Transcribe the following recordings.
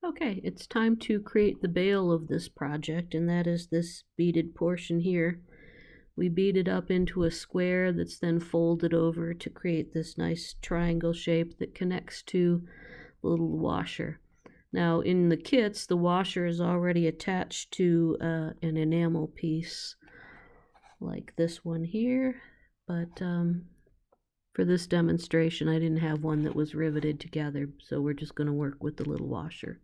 Okay, it's time to create the bail of this project, and that is this beaded portion here. We bead it up into a square that's then folded over to create this nice triangle shape that connects to the little washer. Now in the kits, the washer is already attached to an enamel piece like this one here, but for this demonstration I didn't have one that was riveted together, so we're just going to work with the little washer.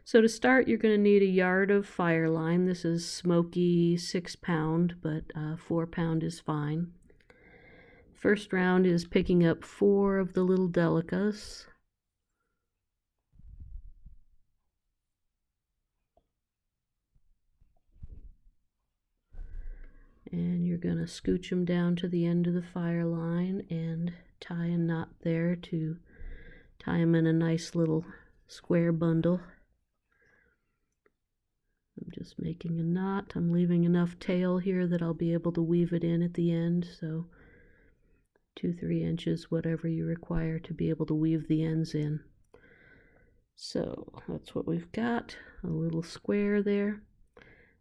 So to start, you're going to need a yard of fire line. This is smoky 6-pound, but 4-pound is fine. First round is picking up 4 of the little Delicas. And you're going to scooch them down to the end of the fire line and tie a knot there to tie them in a nice little square bundle. I'm just making a knot. I'm leaving enough tail here that I'll be able to weave it in at the end, so 2-3 inches, whatever you require to be able to weave the ends in. So that's what we've got, a little square there.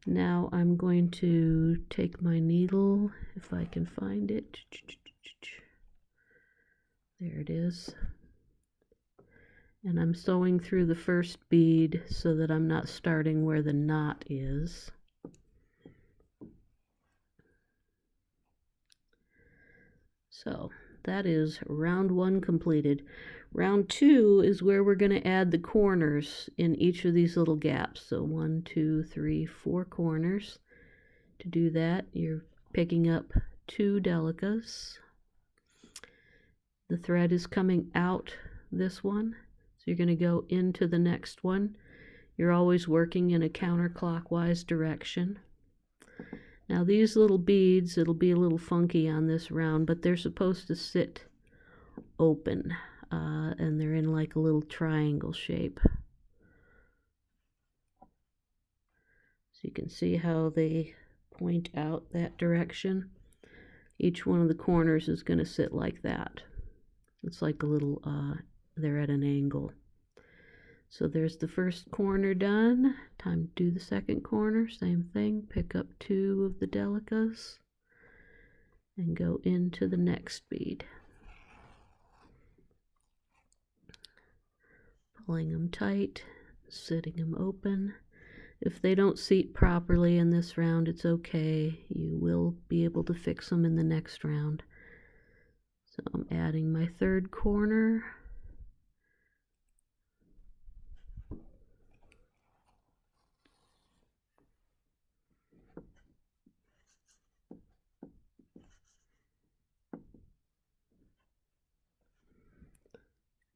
Now I'm going to take my needle, if I can find it. There it is. And I'm sewing through the first bead so that I'm not starting where the knot is. So that is round 1 completed. Round 2 is where we're going to add the corners in each of these little gaps. So 1, 2, 3, 4 corners. To do that, you're picking up 2 Delicas. The thread is coming out this one. So you're going to go into the next one. You're always working in a counterclockwise direction. Now these little beads, it'll be a little funky on this round, but they're supposed to sit open, and they're in like a little triangle shape. So you can see how they point out that direction. Each one of the corners is going to sit like that. It's like a little, they're at an angle. So there's the first corner done. Time to do the second corner. Same thing. Pick up 2 of the Delicas and go into the next bead. Pulling them tight, sitting them open. If they don't seat properly in this round, it's okay. You will be able to fix them in the next round. So I'm adding my third corner.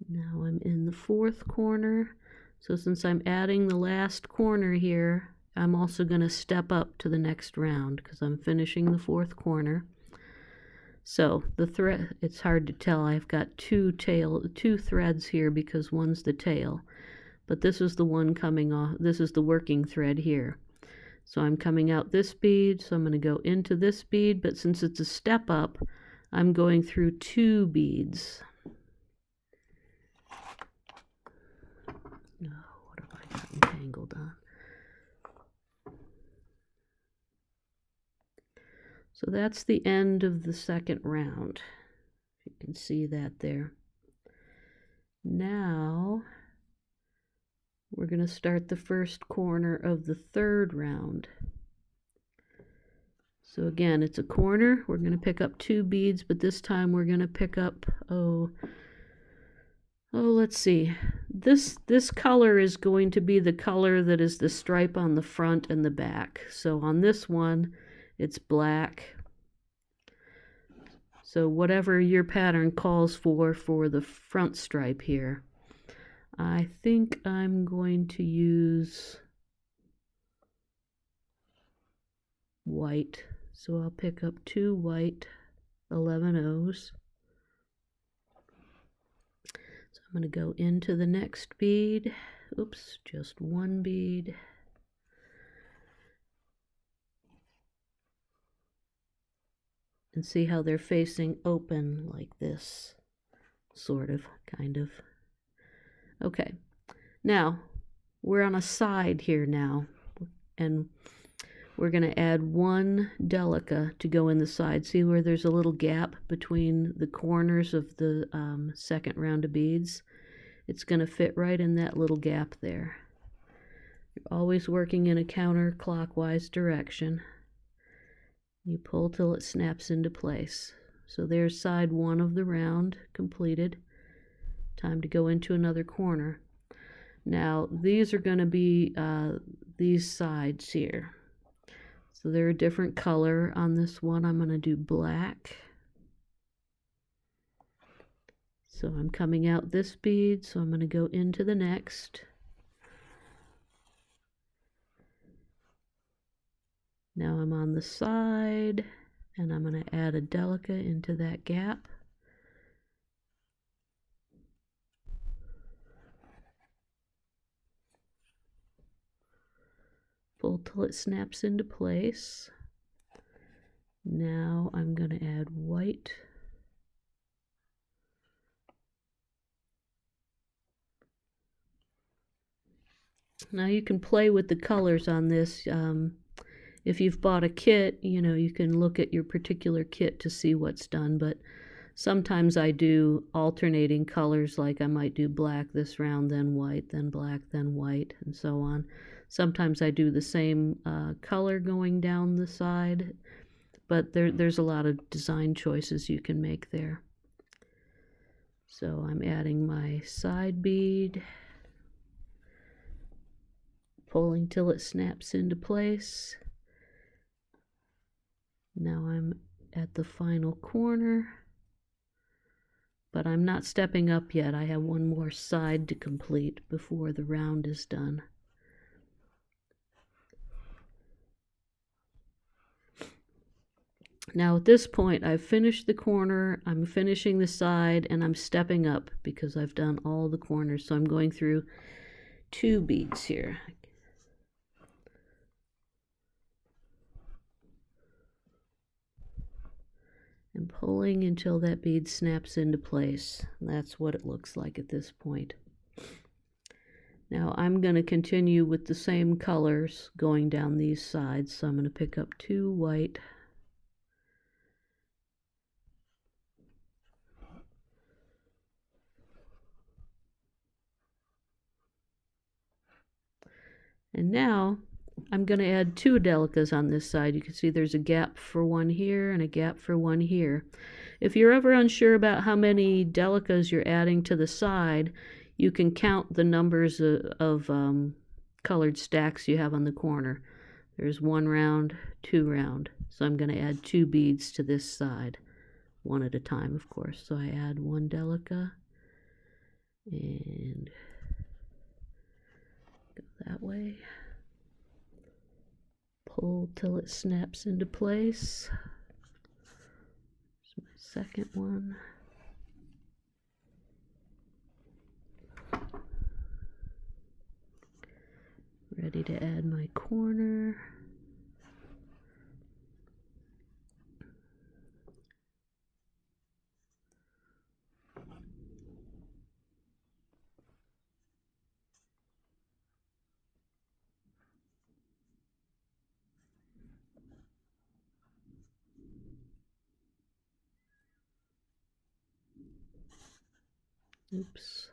Now I'm in the 4th corner. So since I'm adding the last corner here, I'm also going to step up to the next round because I'm finishing the 4th corner. So the thread, it's hard to tell. I've got 2 threads here because one's the tail. But this is the one coming off. This is the working thread here. So I'm coming out this bead, so I'm going to go into this bead, but since it's a step up, I'm going through 2 beads. No, what have I got entangled on? So that's the end of the second round. You can see that there. Now we're going to start the first corner of the third round. So again, it's a corner. We're going to pick up 2 beads, but this time we're going to pick up, let's see. This color is going to be the color that is the stripe on the front and the back. So on this one, it's black. So whatever your pattern calls for the front stripe here. I think I'm going to use white. So I'll pick up 2 white 11/0s. So I'm going to go into the next bead. Oops, just 1 bead. And see how they're facing open like this, sort of, kind of. Okay, now we're on a side here now, and we're going to add one Delica to go in the side. See where there's a little gap between the corners of the second round of beads? It's going to fit right in that little gap there. You're always working in a counterclockwise direction. You pull till it snaps into place. So there's side one of the round completed. Time to go into another corner. Now these are going to be these sides here. So they're a different color on this one. I'm going to do black. So I'm coming out this bead, so I'm going to go into the next. Now I'm on the side, and I'm going to add a Delica into that gap. Pull till it snaps into place. Now I'm going to add white. Now you can play with the colors on this. If you've bought a kit, you can look at your particular kit to see what's done, but sometimes I do alternating colors, like I might do black this round, then white, then black, then white, and so on. Sometimes I do the same color going down the side, but there's a lot of design choices you can make there. So I'm adding my side bead, pulling till it snaps into place. Now I'm at the final corner, but I'm not stepping up yet. I have one more side to complete before the round is done. Now at this point, I've finished the corner, I'm finishing the side, and I'm stepping up because I've done all the corners. So I'm going through 2 beads here. And pulling until that bead snaps into place. That's what it looks like at this point. Now I'm going to continue with the same colors going down these sides. So I'm going to pick up 2 white. And now I'm going to add 2 Delicas on this side. You can see there's a gap for one here and a gap for one here. If you're ever unsure about how many Delicas you're adding to the side, you can count the numbers of colored stacks you have on the corner. There's 1 round, 2 round. So I'm going to add 2 beads to this side, one at a time, of course. So I add 1 Delica and go that way. Pull till it snaps into place. Here's my second one. Ready to add my corner. Oops.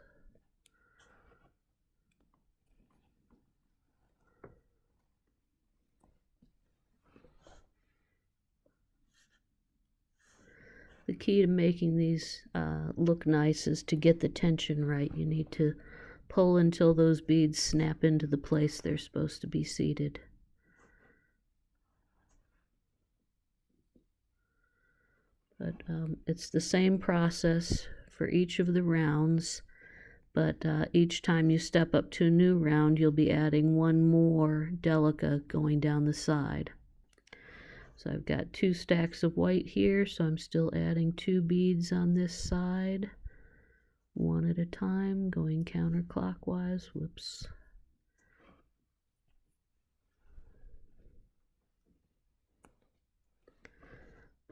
The key to making these look nice is to get the tension right. You need to pull until those beads snap into the place they're supposed to be seated. But it's the same process for each of the rounds, but each time you step up to a new round, you'll be adding 1 more Delica going down the side. So I've got 2 stacks of white here, so I'm still adding 2 beads on this side, one at a time, going counterclockwise. Whoops.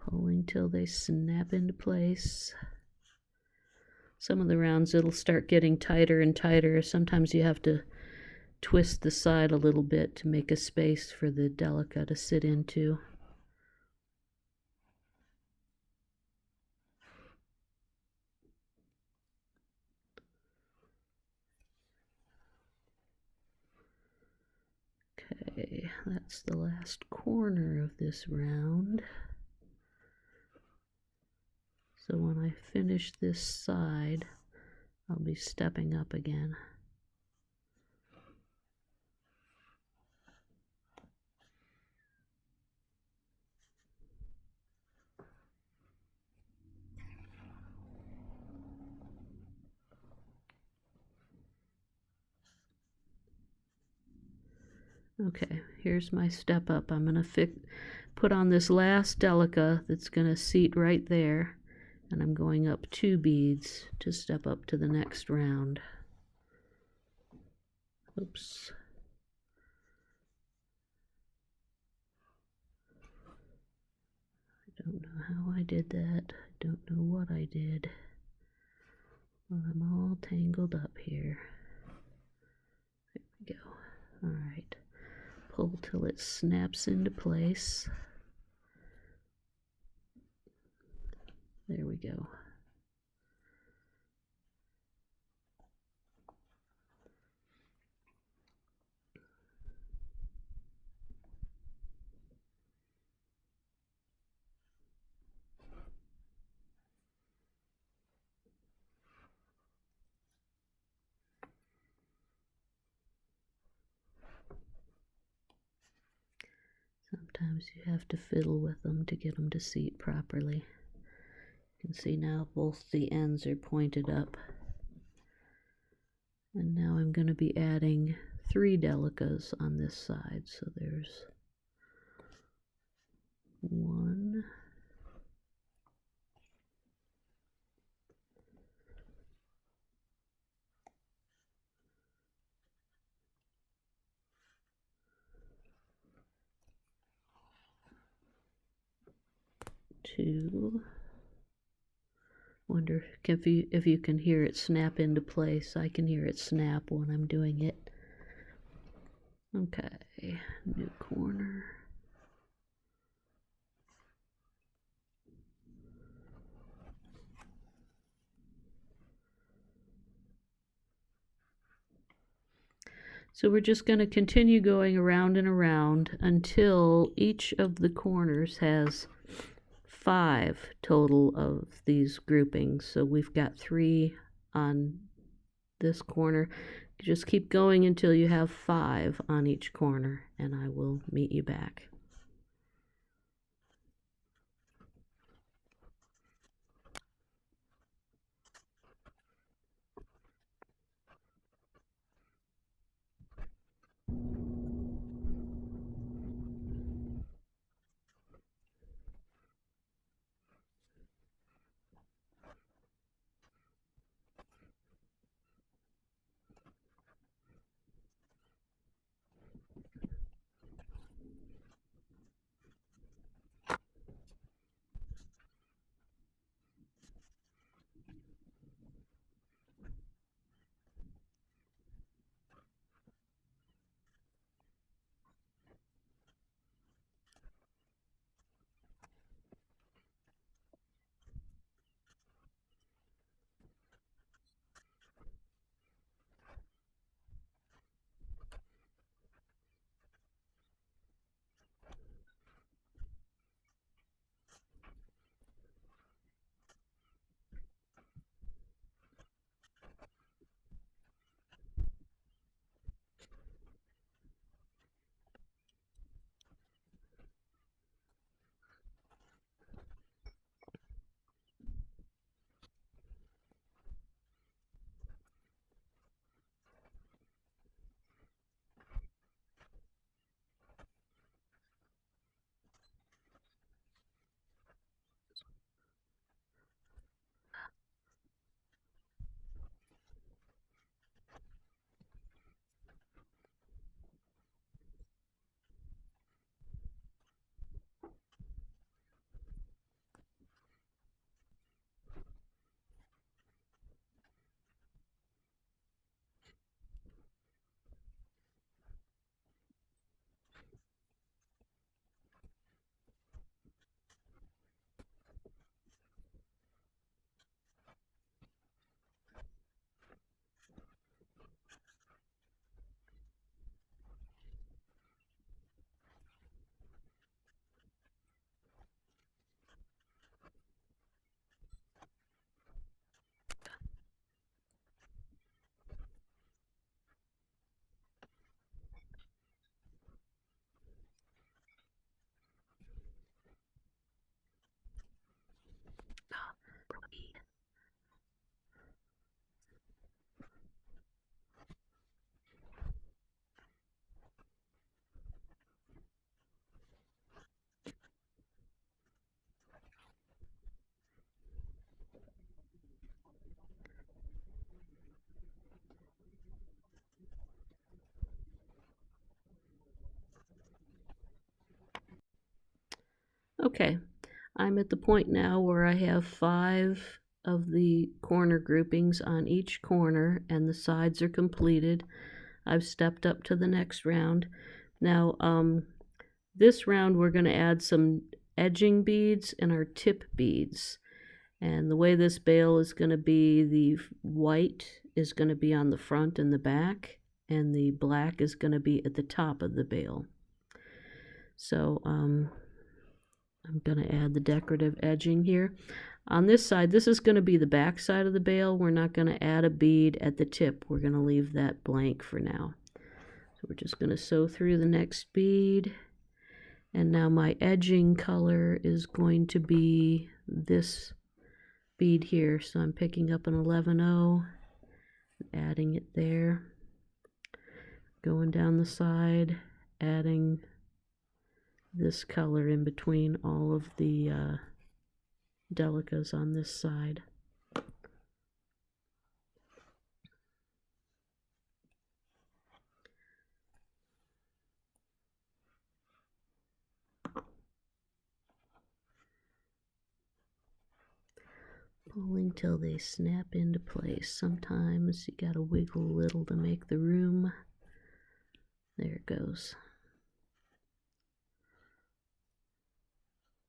Pulling till they snap into place. Some of the rounds it'll start getting tighter and tighter. Sometimes you have to twist the side a little bit to make a space for the Delica to sit into. Okay, that's the last corner of this round. So when I finish this side, I'll be stepping up again. Okay, here's my step up. I'm going to put on this last Delica that's going to seat right there, and I'm going up 2 beads to step up to the next round. Oops. I don't know how I did that. I don't know what I did. Well, I'm all tangled up here. There we go. All right. Pull till it snaps into place. There we go. Sometimes you have to fiddle with them to get them to seat properly. You can see now both the ends are pointed up. And now I'm going to be adding 3 Delicas on this side. So there's 1, 2. Wonder if you can hear it snap into place. I can hear it snap when I'm doing it. Okay, new corner. So we're just going to continue going around and around until each of the corners has 5 total of these groupings. So we've got 3 on this corner. Just keep going until you have 5 on each corner, and I will meet you back. Okay, I'm at the point now where I have 5 of the corner groupings on each corner and the sides are completed. I've stepped up to the next round. Now, this round we're going to add some edging beads and our tip beads. And the way this bail is going to be, the white is going to be on the front and the back, and the black is going to be at the top of the bail. So I'm going to add the decorative edging here. On this side, this is going to be the back side of the bail. We're not going to add a bead at the tip. We're going to leave that blank for now. So we're just going to sew through the next bead. And now my edging color is going to be this bead here. So I'm picking up an 11-0, adding it there, going down the side, adding this color in between all of the Delicas on this side. Pulling till they snap into place. Sometimes you gotta wiggle a little to make the room. There it goes.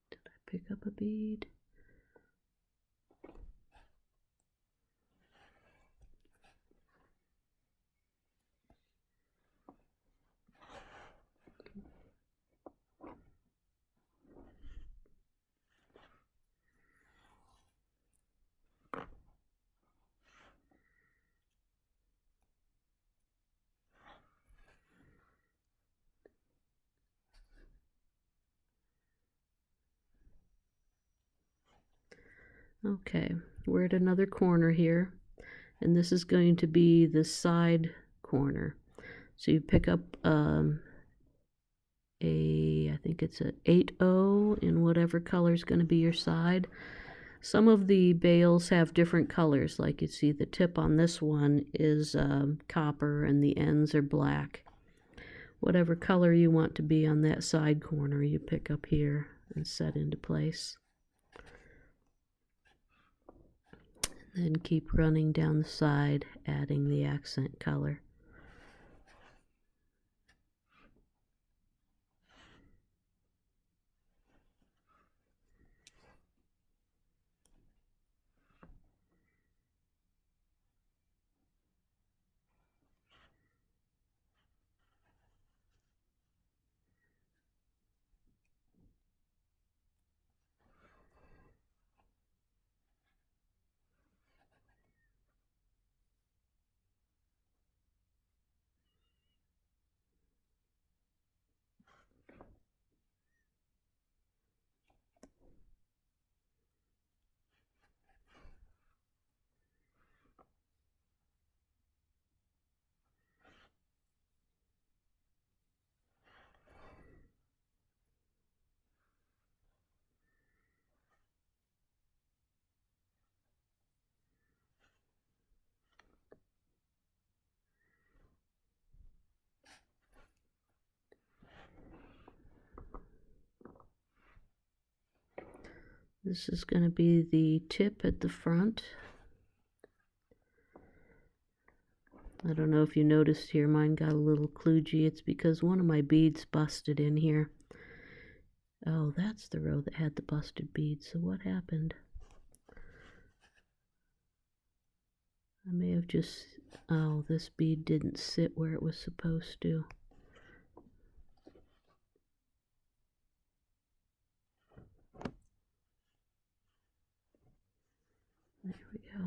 Did I pick up a bead? Okay, we're at another corner here, and this is going to be the side corner. So you pick up I think it's a 8-0 in whatever color is going to be your side. Some of the bails have different colors, like you see the tip on this one is copper and the ends are black. Whatever color you want to be on that side corner, you pick up here and set into place. Then keep running down the side, adding the accent color. This is going to be the tip at the front. I don't know if you noticed here, mine got a little kludgy. It's because one of my beads busted in here. Oh, that's the row that had the busted bead. So what happened? I may have just... Oh, this bead didn't sit where it was supposed to. There we go.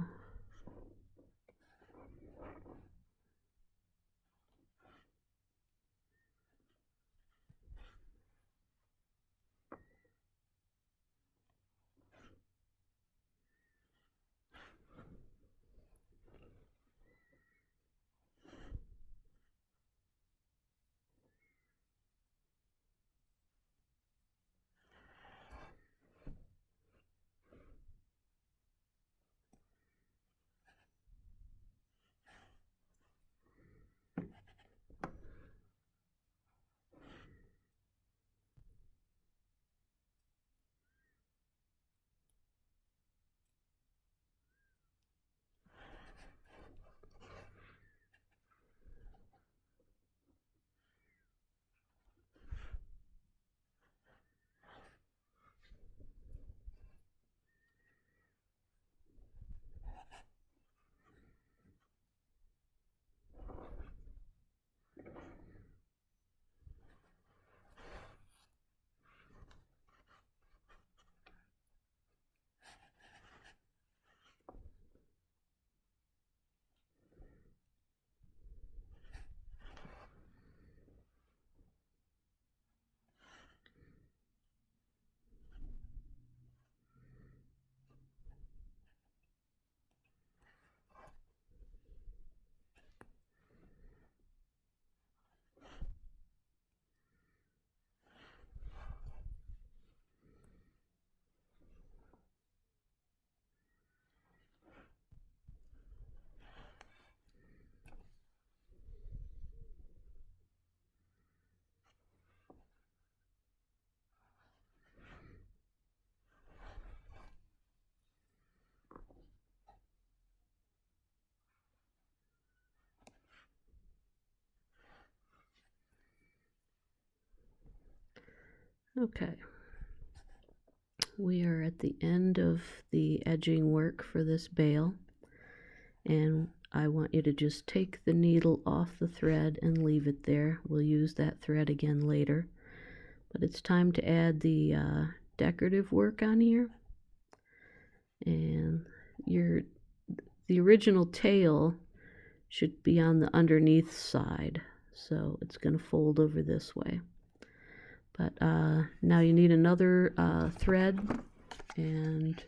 Okay, we are at the end of the edging work for this bale, and I want you to just take the needle off the thread and leave it there. We'll use that thread again later, but it's time to add the decorative work on here. And the original tail should be on the underneath side, so it's going to fold over this way. But now you need another thread, and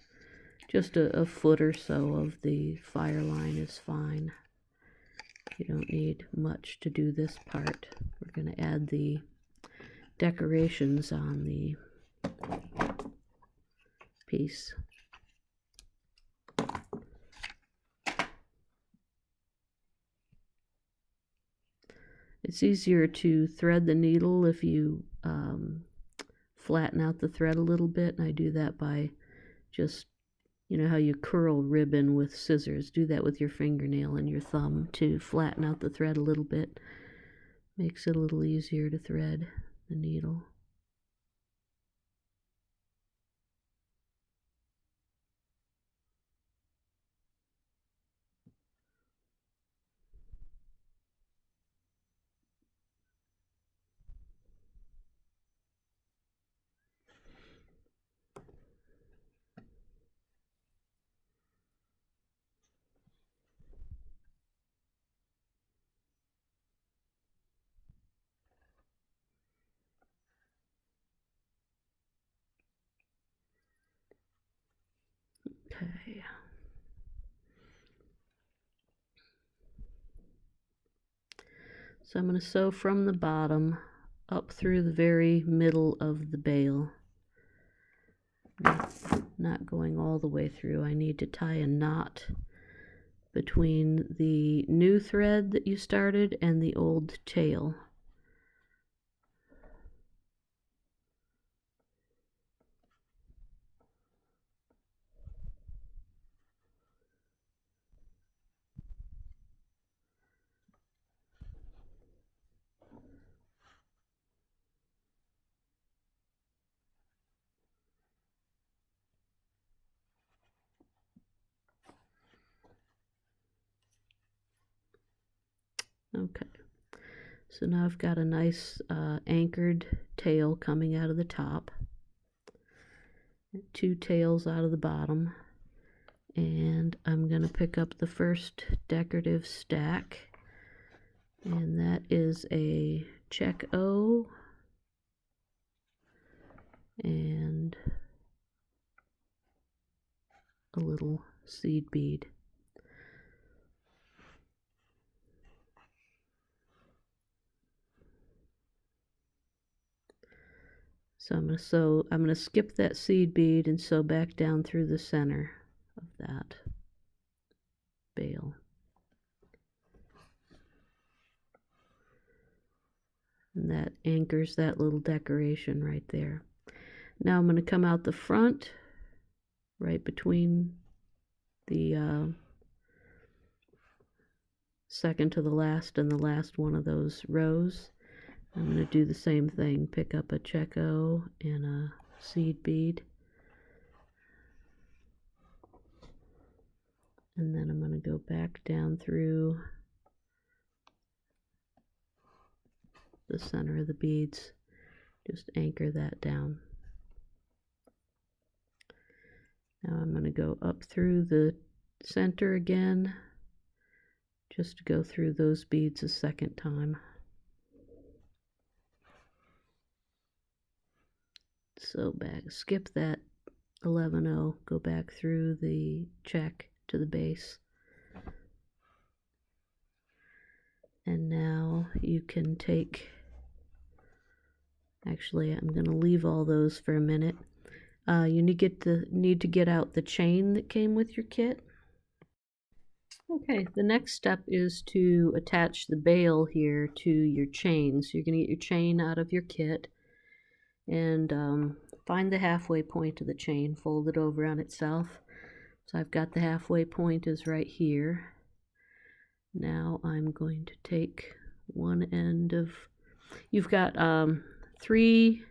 just a foot or so of the fire line is fine. You don't need much to do this part. We're going to add the decorations on the piece. It's easier to thread the needle if you flatten out the thread a little bit, and I do that by just, you know how you curl ribbon with scissors, do that with your fingernail and your thumb to flatten out the thread a little bit. Makes it a little easier to thread the needle. Okay. So I'm going to sew from the bottom up through the very middle of the bale. Not going all the way through. I need to tie a knot between the new thread that you started and the old tail. Okay, so now I've got a nice anchored tail coming out of the top, two tails out of the bottom, and I'm going to pick up the first decorative stack, and that is a check O and a little seed bead. So I'm going to skip that seed bead and sew back down through the center of that bale. And that anchors that little decoration right there. Now I'm going to come out the front, right between the second to the last and the last one of those rows. I'm going to do the same thing, pick up a check O and a seed bead, and then I'm going to go back down through the center of the beads, just anchor that down. Now I'm going to go up through the center again, just to go through those beads a second time. So back, skip that 11O, go back through the check to the base. And now you can take, actually I'm going to leave all those for a minute. You need to get out the chain that came with your kit. Okay, the next step is to attach the bale here to your chain. So you're going to get your chain out of your kit and find the halfway point of the chain, fold it over on itself. So I've got the halfway point is right here. Now I'm going to take one end of, you've got 3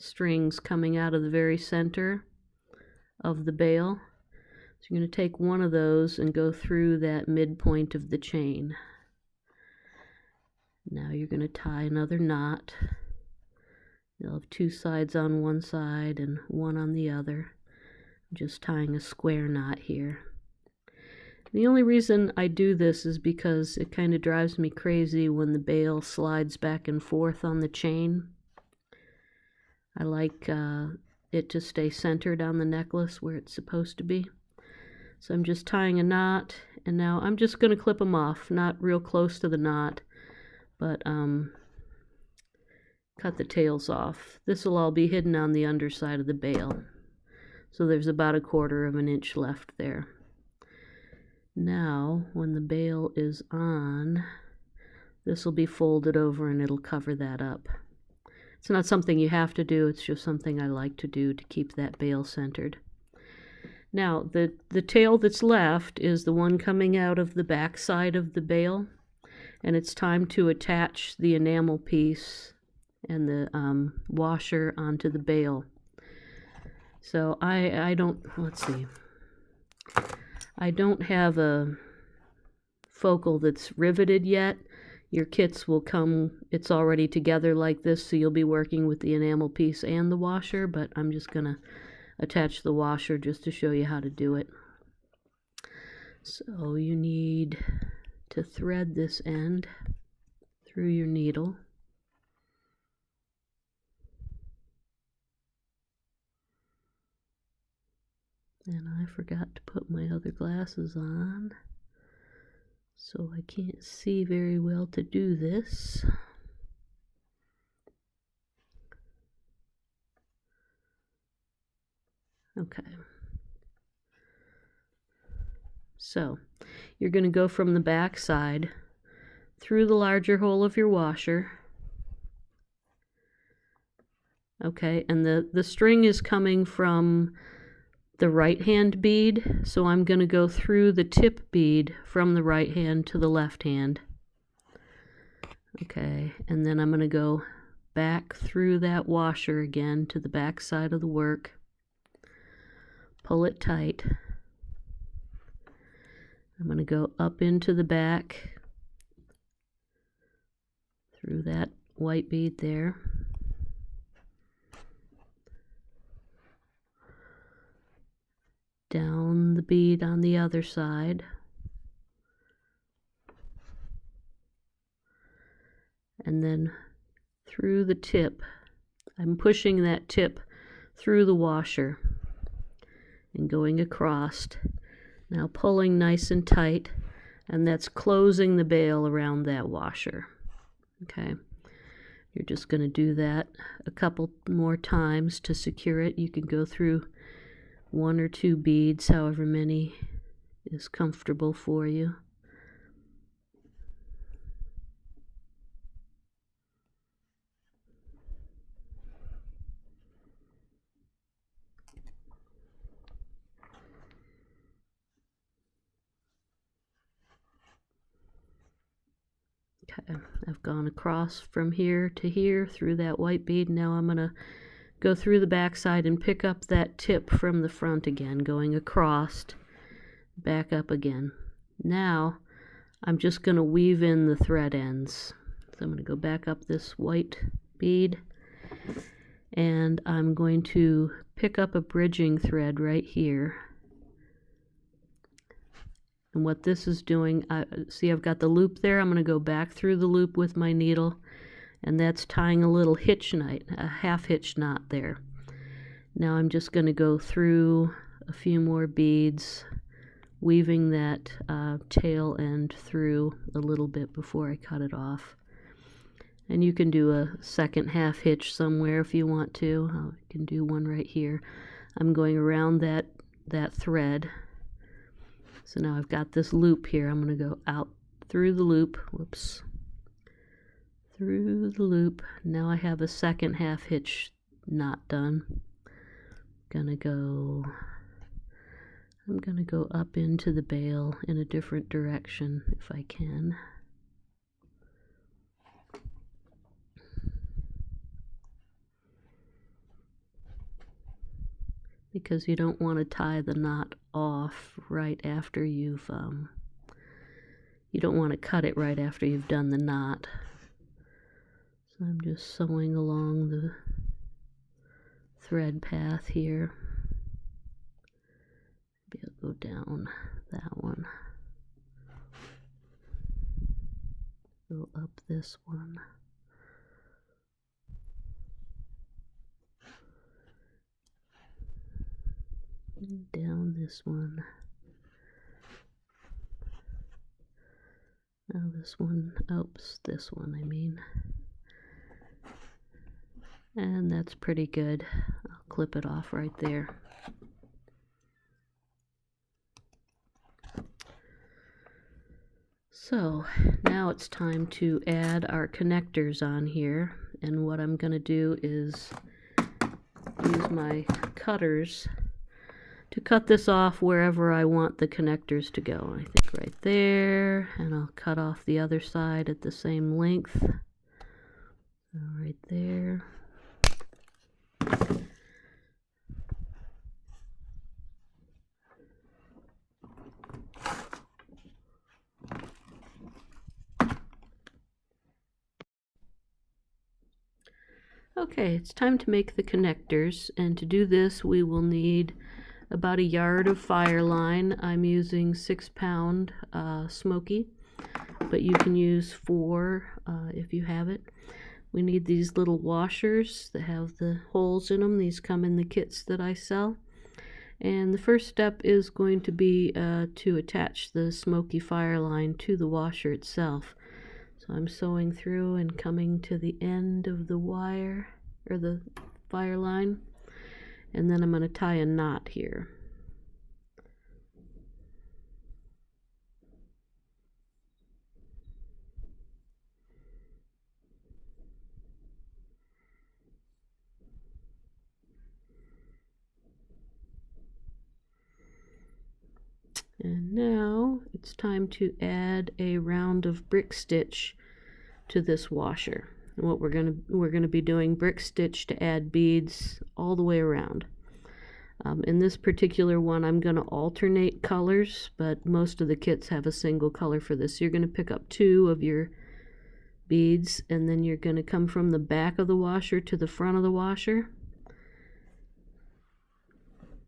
strings coming out of the very center of the bail. So you're going to take one of those and go through that midpoint of the chain. Now you're going to tie another knot. You'll have two sides on one side and one on the other. I'm just tying a square knot here. The only reason I do this is because it kind of drives me crazy when the bail slides back and forth on the chain. I like it to stay centered on the necklace where it's supposed to be. So I'm just tying a knot, and now I'm just going to clip them off, not real close to the knot, but cut the tails off. This will all be hidden on the underside of the bail. So there's about 1/4 of an inch left there. Now, when the bail is on, this will be folded over and it'll cover that up. It's not something you have to do, it's just something I like to do to keep that bail centered. Now, the tail that's left is the one coming out of the back side of the bail, and it's time to attach the enamel piece and the washer onto the bail. So I don't, let's see, I don't have a focal that's riveted yet. Your kits will come, it's already together like this, so you'll be working with the enamel piece and the washer, but I'm just going to attach the washer just to show you how to do it. So you need to thread this end through your needle. And I forgot to put my other glasses on, so I can't see very well to do this. Okay. So you're going to go from the back side through the larger hole of your washer. Okay, and the string is coming from the right hand bead, so I'm going to go through the tip bead from the right hand to the left hand. Okay, and then I'm going to go back through that washer again to the back side of the work. Pull it tight. I'm going to go up into the back through that white bead there. Down the bead on the other side. And then through the tip. I'm pushing that tip through the washer and going across. Now pulling nice and tight, and that's closing the bail around that washer. Okay, you're just going to do that a couple more times to secure it. You can go through 1 or 2 beads, however many is comfortable for you. Okay, I've gone across from here to here through that white bead. Now I'm going to go through the back side and pick up that tip from the front again, going across, back up again. Now I'm just going to weave in the thread ends. So I'm going to go back up this white bead, and I'm going to pick up a bridging thread right here. And what this is doing, see I've got the loop there. I'm going to go back through the loop with my needle, and that's tying a little hitch knot, a half hitch knot there. Now I'm just going to go through a few more beads, weaving that tail end through a little bit before I cut it off. And you can do a second half hitch somewhere if you want to. I can do one right here. I'm going around that thread. So now I've got this loop here. I'm going to go out through the loop. Whoops. Through the loop. Now I have a second half hitch knot done. I'm gonna go up into the bail in a different direction if I can. because you don't want to tie the knot off right after you've you don't want to cut it right after you've done the knot. So I'm just sewing along the thread path here. Maybe I'll go down that one, go up this one, down this one. Now this one, oops, this one I mean. And that's pretty good. I'll clip it off right there. So now it's time to add our connectors on here, and what I'm going to do is use my cutters to cut this off wherever I want the connectors to go. I think right there, and I'll cut off the other side at the same length. So right there. Okay, it's time to make the connectors, and to do this we will need about a yard of fire line. I'm using 6-pound smoky, but you can use 4 if you have it. We need these little washers that have the holes in them. These come in the kits that I sell. And the first step is going to be to attach the smoky fire line to the washer itself. So I'm sewing through and coming to the end of the wire, or the fire line, and then I'm going to tie a knot here. And now it's time to add a round of brick stitch to this washer. And what we're going to be doing brick stitch to add beads all the way around. In this particular one I'm going to alternate colors, but most of the kits have a single color for this. So you're going to pick up 2 of your beads, and then you're going to come from the back of the washer to the front of the washer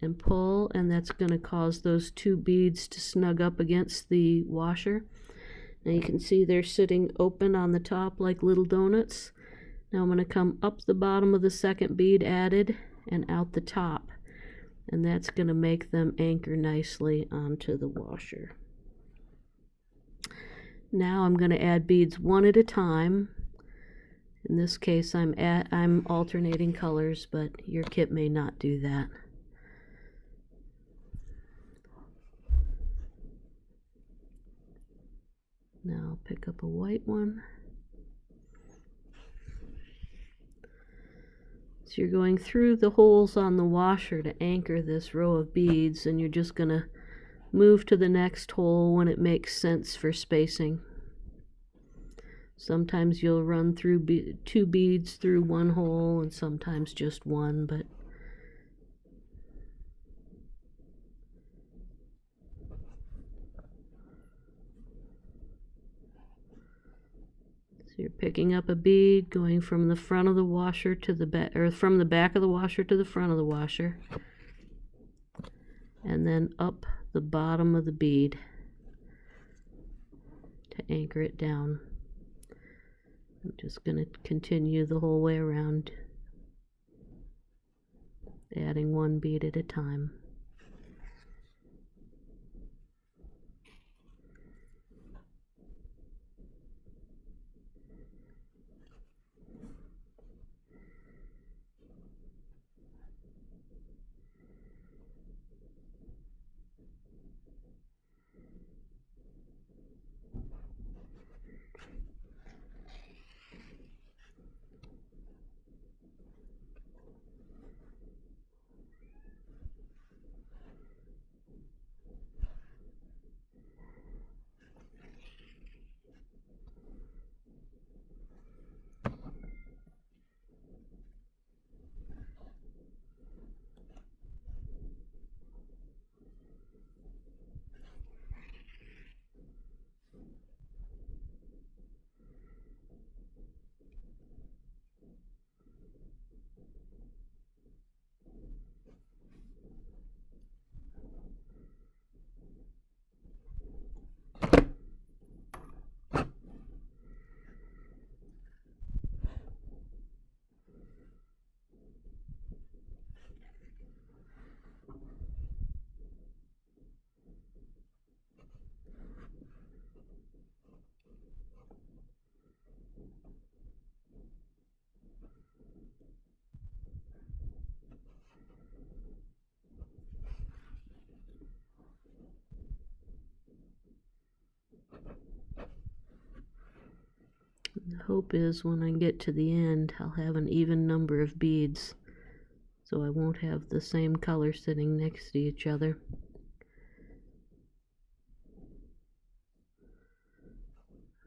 and pull, and that's going to cause those 2 beads to snug up against the washer. Now you can see they're sitting open on the top like little donuts. Now I'm going to come up the bottom of the second bead added and out the top, and that's going to make them anchor nicely onto the washer. Now I'm going to add beads one at a time. In this case I'm alternating colors, but your kit may not do that. Now I'll pick up a white one. So you're going through the holes on the washer to anchor this row of beads, and you're just going to move to the next hole when it makes sense for spacing. Sometimes you'll run through 2 beads through one hole, and sometimes just 1, but so you're picking up a bead, going from the front of the washer to the back, or from the back of the washer to the front of the washer, and then up the bottom of the bead to anchor it down. I'm just going to continue the whole way around, adding 1 bead at a time. The hope is when I get to the end, I'll have an even number of beads, so I won't have the same color sitting next to each other.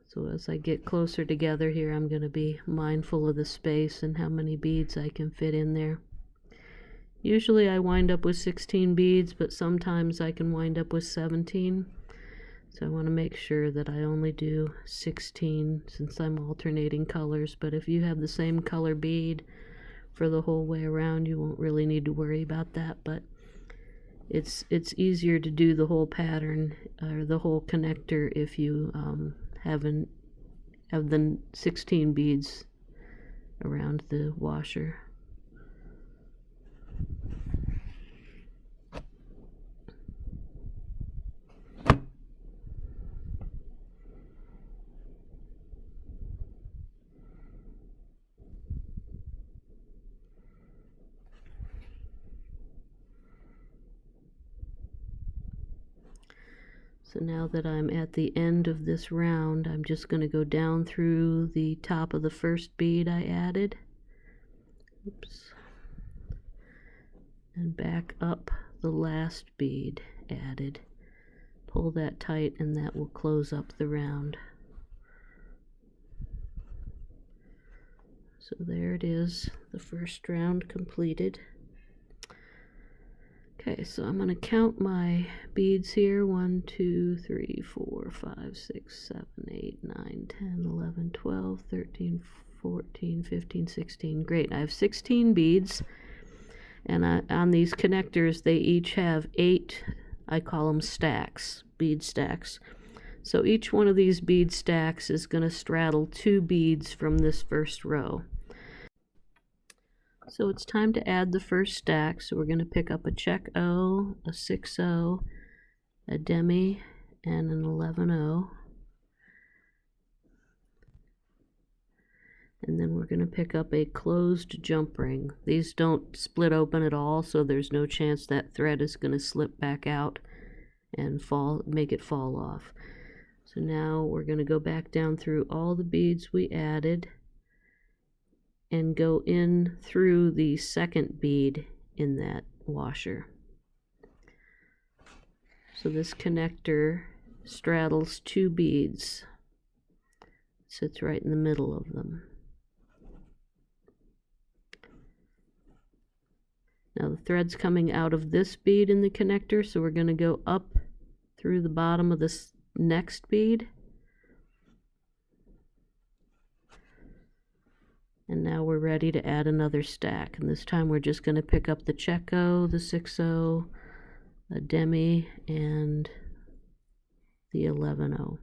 So as I get closer together here, I'm going to be mindful of the space and how many beads I can fit in there. Usually I wind up with 16 beads, but sometimes I can wind up with 17. So I want to make sure that I only do 16 since I'm alternating colors. But if you have the same color bead for the whole way around, you won't really need to worry about that. But it's easier to do the whole pattern or the whole connector if you have the 16 beads around the washer. So now that I'm at the end of this round, I'm just going to go down through the top of the first bead I added. Oops. And back up the last bead added. Pull that tight and that will close up the round. So there it is, the first round completed. Okay, so I'm going to count my beads here. 1, 2, 3, 4, 5, 6, 7, 8, 9, 10, 11, 12, 13, 14, 15, 16. Great, I have 16 beads. And on these connectors, they each have 8, I call them stacks, bead stacks. So each one of these bead stacks is going to straddle 2 beads from this first row. So it's time to add the first stack. So we're going to pick up a check O, a 6-0, a demi, and an 11-0. And then we're going to pick up a closed jump ring. These don't split open at all, so there's no chance that thread is going to slip back out and make it fall off. So now we're going to go back down through all the beads we added and go in through the second bead in that washer. So this connector straddles 2 beads, sits right in the middle of them. Now the thread's coming out of this bead in the connector, so we're going to go up through the bottom of this next bead. And now we're ready to add another stack. And this time we're just going to pick up the check-O, the 6-0, a demi, and the 11-0.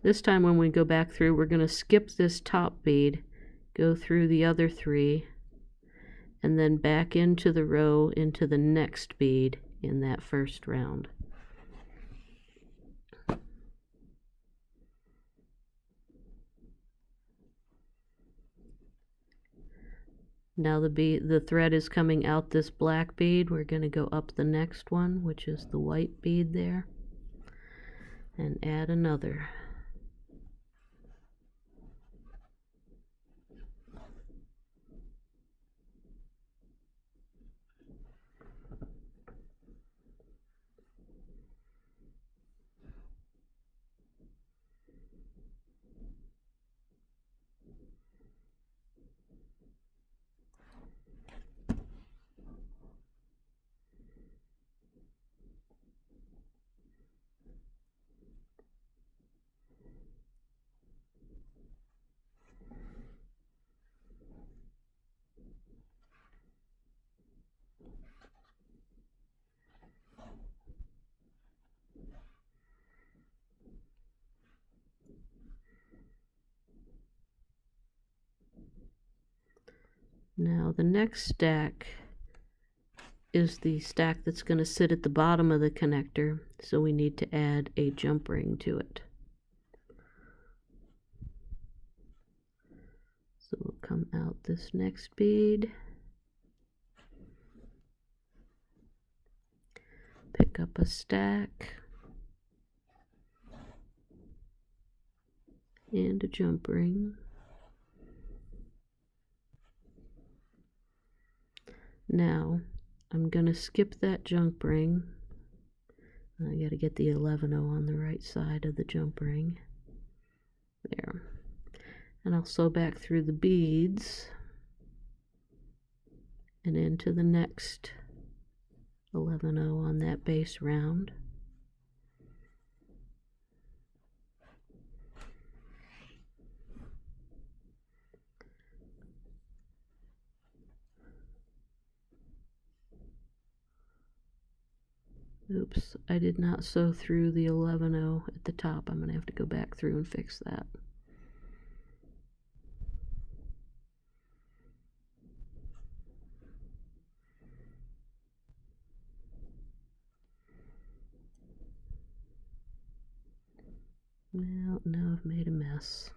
This time when we go back through, we're going to skip this top bead, go through the other 3, and then back into the row into the next bead in that first round. Now the thread is coming out this black bead. We're going to go up the next one, which is the white bead there, and add another. Now the next stack is the stack that's going to sit at the bottom of the connector, so we need to add a jump ring to it. So we'll come out this next bead, up a stack and a jump ring. Now I'm going to skip that jump ring. I got to get the 11-0 on the right side of the jump ring. There. And I'll sew back through the beads and into the next 11-0 on that base round. Oops, I did not sew through the 11-0 at the top. I'm going to have to go back through and fix that. Well, now I've made a mess.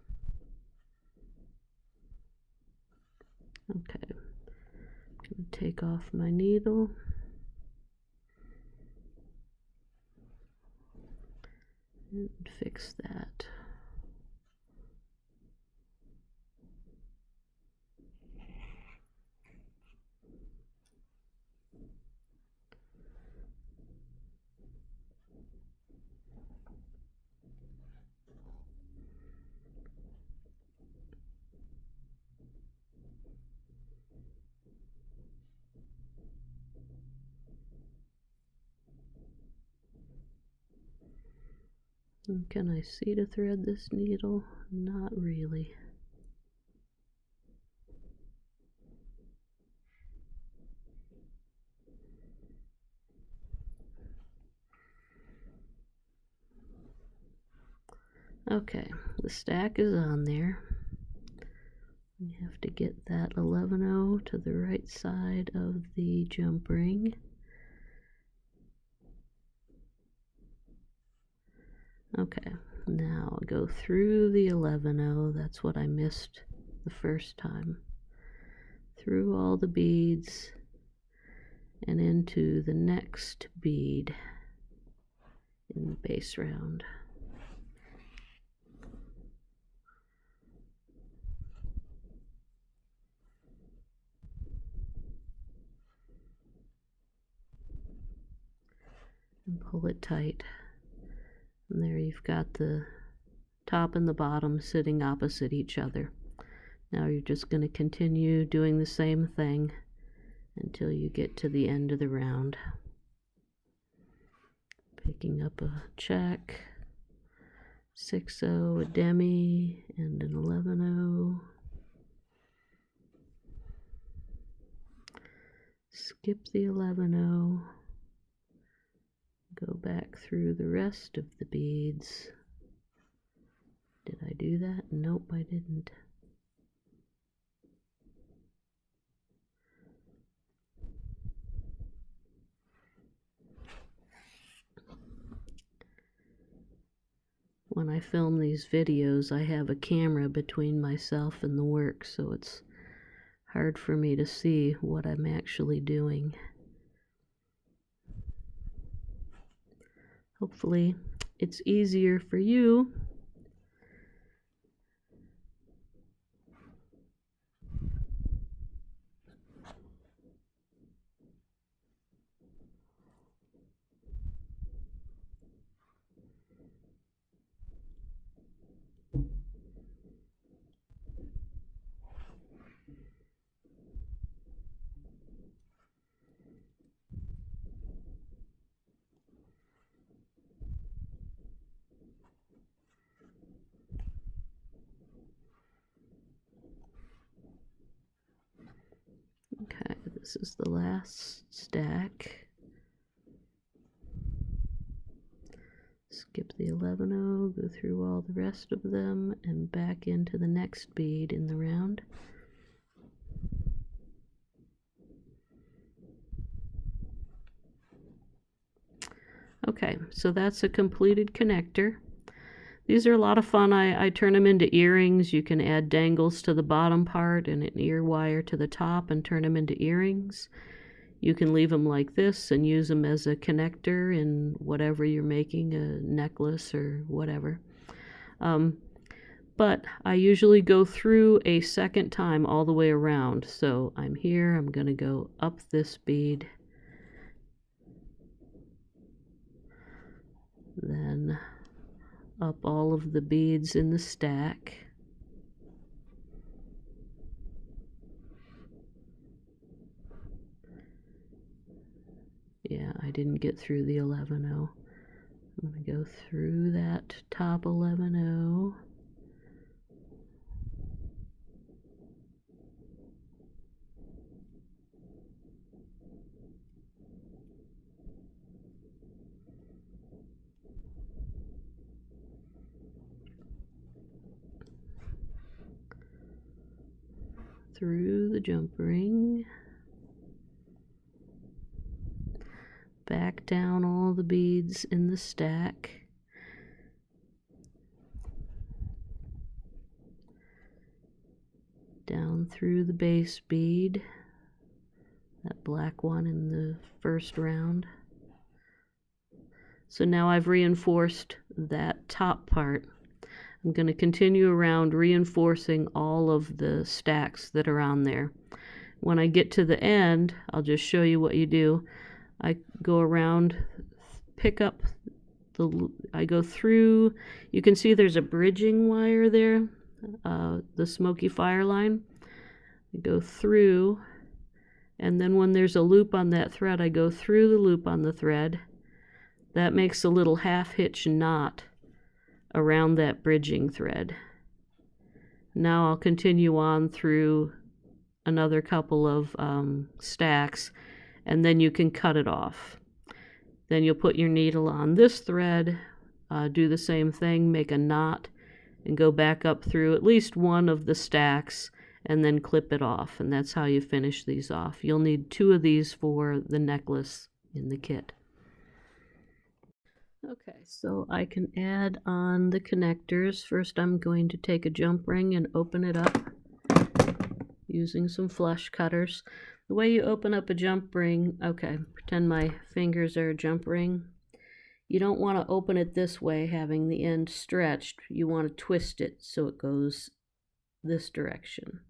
Okay, I'm going to take off my needle. And fix that. And can I see to thread this needle? Not really. Okay, the stack is on there. We have to get that 11-0 to the right side of the jump ring. Okay, now go through the 11-0. That's what I missed the first time. Through all the beads and into the next bead in the base round. And pull it tight. And there you've got the top and the bottom sitting opposite each other. Now you're just going to continue doing the same thing until you get to the end of the round. Picking up a check, 6-0, a demi, and an 11-0. Skip the 11-0. Go back through the rest of the beads. Did I do that? Nope, I didn't. When I film these videos, I have a camera between myself and the work, so it's hard for me to see what I'm actually doing. Hopefully, it's easier for you. Okay, this is the last stack. Skip the 11-0, go through all the rest of them, and back into the next bead in the round. Okay, so that's a completed connector. These are a lot of fun. I turn them into earrings. You can add dangles to the bottom part and an ear wire to the top and turn them into earrings. You can leave them like this and use them as a connector in whatever you're making, a necklace or whatever. But I usually go through a second time all the way around. So I'm here, I'm going to go up this bead, then up all of the beads in the stack. Yeah, I didn't get through the 11-0. I'm going to go through that top 11-0. Through the jump ring, back down all the beads in the stack, down through the base bead, that black one in the first round. So now I've reinforced that top part. I'm going to continue around reinforcing all of the stacks that are on there. When I get to the end, I'll just show you what you do. I go around, pick up I go through, you can see there's a bridging wire there, the smoky fire line. I go through, and then when there's a loop on that thread, I go through the loop on the thread. That makes a little half hitch knot around that bridging thread. Now I'll continue on through another couple of stacks, and then you can cut it off. Then you'll put your needle on this thread, do the same thing, make a knot, and go back up through at least one of the stacks, and then clip it off. And that's how you finish these off. You'll need 2 of these for the necklace in the kit. Okay, so I can add on the connectors. First I'm going to take a jump ring and open it up using some flush cutters. The way you open up a jump ring, okay, pretend my fingers are a jump ring. You don't want to open it this way, having the end stretched. You want to twist it so it goes this direction.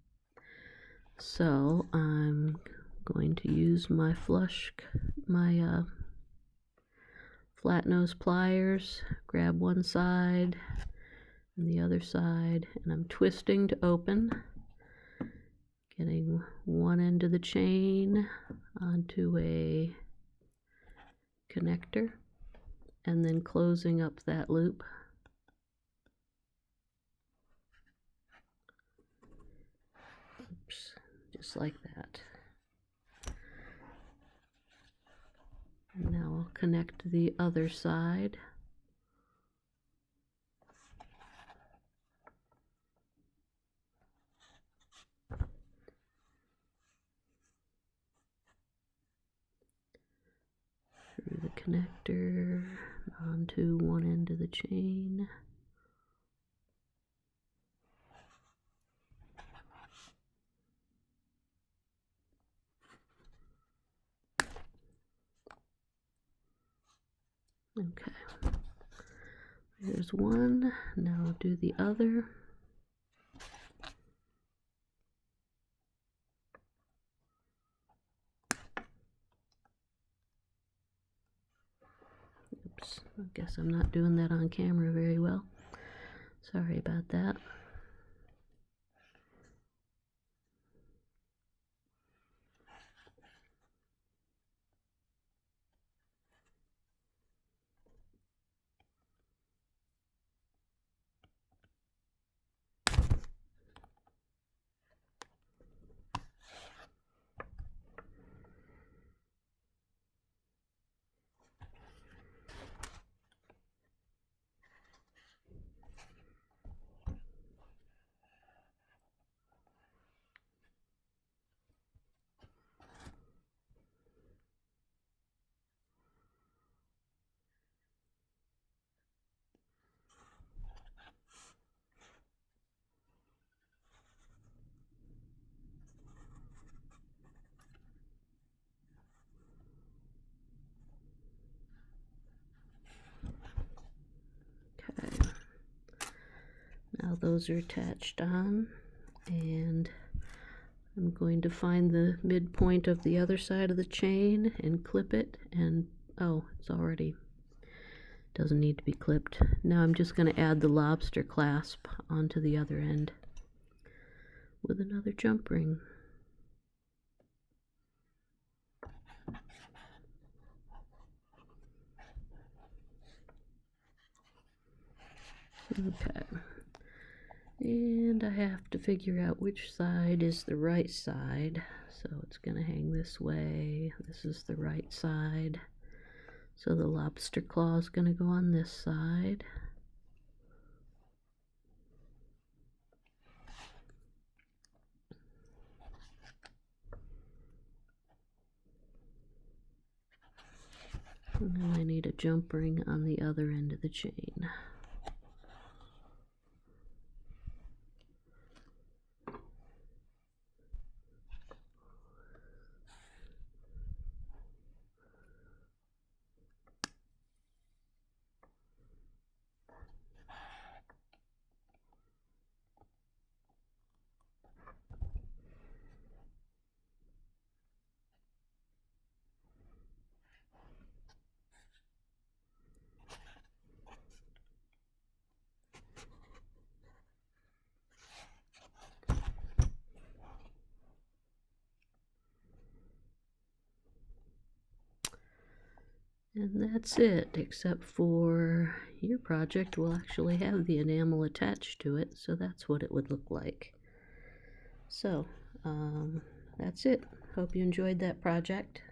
So I'm going to use my flat nose pliers, grab one side and the other side, and I'm twisting to open, getting one end of the chain onto a connector, and then closing up that loop. Oops, just like that. And now I'll connect the other side. Through the connector, onto one end of the chain. Okay, there's one. Now I'll do the other. Oops, I guess I'm not doing that on camera very well. Sorry about that. how those are attached on, and I'm going to find the midpoint of the other side of the chain and clip it, and oh, it's already doesn't need to be clipped. Now I'm just going to add the lobster clasp onto the other end with another jump ring. Okay, and I have to figure out which side is the right side, so it's going to hang this way. This is the right side, so the lobster claw is going to go on this side. And then I need a jump ring on the other end of the chain. And that's it, except for your project will actually have the enamel attached to it, so that's what it would look like. So, that's it. Hope you enjoyed that project.